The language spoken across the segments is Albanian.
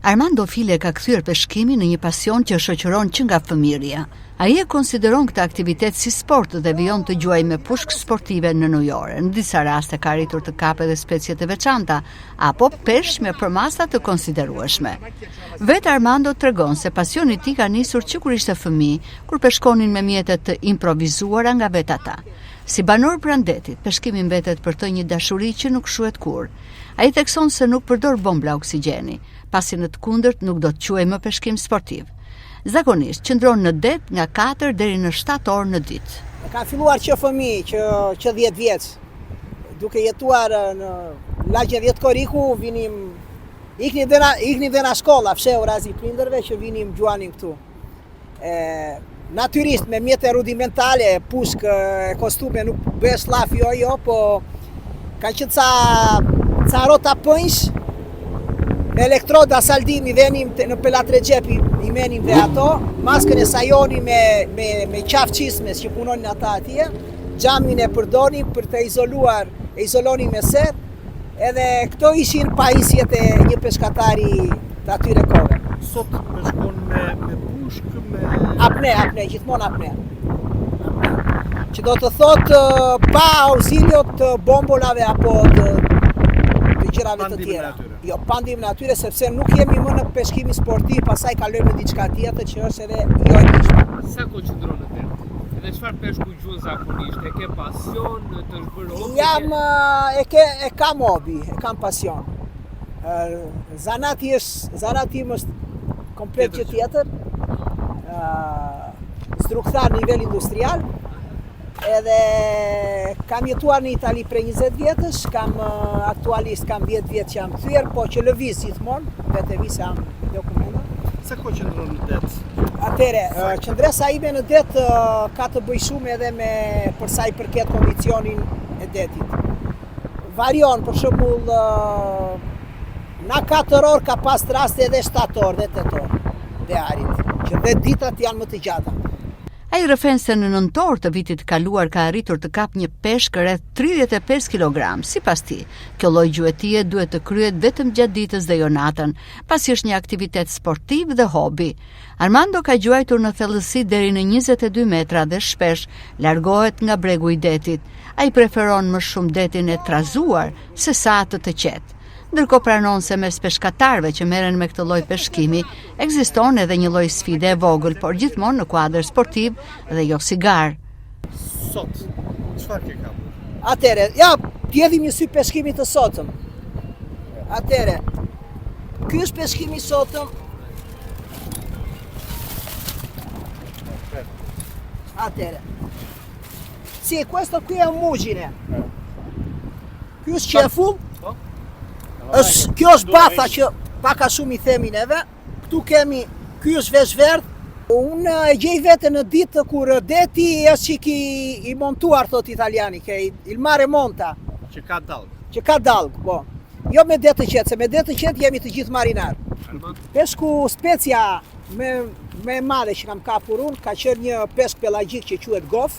Armando File ka kthyer peshkimin në një pasion që shoqëron që nga fëmijëria. Ai e konsideron këtë aktivitet si sport dhe vijon të gjuajë me pushkë sportive në ujore. Në disa raste ka arritur të kapë edhe specie të veçanta apo peshq me përmasa të konsiderueshme. Vetë Armando tregon se pasioni i tij ka nisur që kur ishte fëmijë, kur peshkonin me mjete të improvisuara nga vetë ata. Si banor brandetit, peshkimi mbetet për të një dashuri që nuk shuhet kur. Ai thekson se nuk përdor bombla oksigjeni, pasi në të kundërt nuk do të quhej më peshkim sportiv. Zakonisht qëndron në det nga 4 deri në 7 orë në ditë. Ka filluar që fëmijë, që 10 vjeç, duke jetuar në lagje Vjetkoriku, iknim dhe na shkolla, fsheu razi prindërve që vinim gjuanim këtu. Natyrist me mjete rudimentale, pushkë, kostume, nuk bëhesh llaf jo, po ka që ca rota pënjsh, me elektroda saldimi venim në Pelat Rexhepi i menim dhe ato, maskën e sajoni me qaf qismes që punonin ata atje, xhamin e përdonim për të izolonim me ser, edhe këto ishin pajisjet e një peshkatari të atyre kohëve. Sot peshkon me pushkë, Apne, gjithmonë apne. Që do të thotë pa auxilio të bombolave apo të gjërave të tjera. Jo, pandim në atyre, sepse nuk jemi më në peshkimi sportiv, pasaj kalojmë në diçka tjetër që është edhe jo e nishme. Sa ko qëndron në det? Edhe çfarë peshku gjuhën zakonisht? E ke pasion të zhbërë? E kam hobi, e kam pasion. Zanati im është komplet që tjetër, struktar në nivel industrial, edhe kam jetuar në Itali prej 20 vjetësh, aktualisht kam 10 vjetë që jam kthyer, po që lëviz gjithmonë, vetë visa jam dokumenta. Sa ko qëndron në det? Atëre, qëndresa ime në det ka të bëj shumë edhe me përsa i përket kondicionin e detit. Varion, për shembull, na 4 orë ka pas raste edhe 7 orë dhe 8 orë dhe arit, që dhe ditrat janë më të gjata. Ai rrëfen se në nëntor të vitit kaluar ka arritur të kap një peshk rreth 35 kg. Sipas tij, kjo lloj gjuetie duhet të kryhet vetëm gjatë ditës dhe jo natën, pasi është një aktivitet sportiv dhe hobi. Armando ka gjuajtur në thellësi deri në 22 metra dhe shpesh largohet nga bregu i detit. Ai preferon më shumë detin e trazuar se sa atë të qetë. Ndërkohë pranon se mes peshkatarëve që merren me këtë lloj peshkimi, ekziston edhe një lloj sfide e vogël, por gjithmonë në kuadër sportiv dhe jo si garë. Sot, çfarë ke kapur? Atëre, ja, t'jedhim një sy peshkimi të sotëm. Atëre, ky është peshkimi i sotëm. Atëre. Sì, questo qui è un mugine. Ky është qefull. Kjo është batha që paka shumë i themi neve. Këtu kemi, ky është vesh verdh. Unë e gjej vete në ditë kur deti është që i montuar, thot italiani, che il mare monta. Që ka dalg. Që ka dalg, po. Jo me det të qetë, se me det të qetë jemi të gjithë marinar. Peshku specia me madhe që kam kapur unë, ka qenë një peshk pelagjik që quhet gof.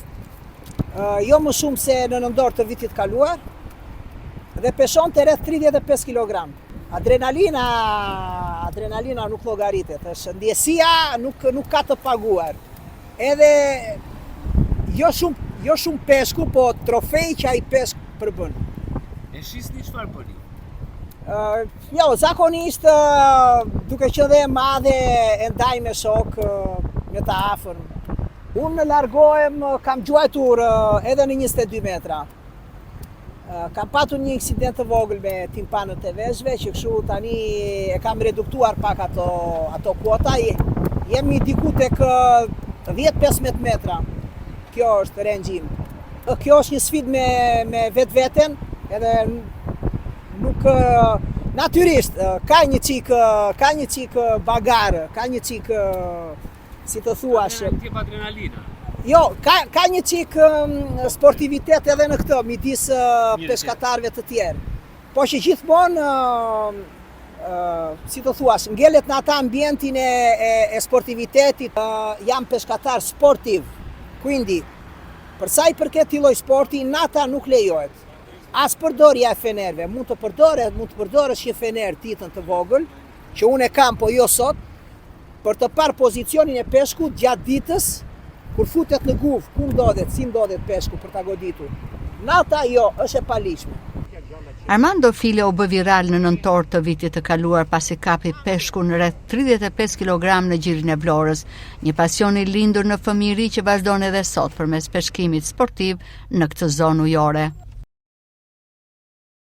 Jo më shumë se në nëndor të vitit kaluar. Dhe peshon të rreth 35 kg. Adrenalina nuk llogaritet, është ndjesia nuk ka të paguar. Edhe jo shumë peshku, po trofej që ai peshk përbën. E shisni çfarë bëni? Jo, zakonisht duke që dhe madhe e ndaj me shok me të afërm. Unë largohem, kam gjuajtur edhe në 22 metra. Kam patur një aksident të vogël me timpanët e veshëve, që kështu tani e kam reduktuar pak ato kuota. Jemi diku tek 10-15 metra. Kjo është range-im. Kjo është një sfidë me vetveten, edhe nuk natyrisht ka një çik bagar, ka një çik si të thuash. Tip adrenalina. Jo, ka një çik sportivitet edhe në këtë, midis peshkatarëve të tjerë. Po që gjithmonë, si të thuash, ngelet në ata ambientin e sportivitetit, jam peshkatar sportiv. Quindi, për sa i përket këtij lloj sporti, nata nuk lejohet. As përdorja e fenerëve, mund të përdorësh një fener titën të vogël, që unë e kam, po jo sot, për të parë pozicionin e peshku gjatë ditës, kur futet në guvë, ku ndodhet, si ndodhet peshku për ta goditur. Nata jo, është e palishme. Armando File u bë viral në nëntor të vitit të kaluar pasi kapi peshku në rreth 35 kg në Gjirin e Vlorës, një pasion i lindur në fëmijëri që vazhdon edhe sot përmes peshkimit sportiv në këtë zonë ujore.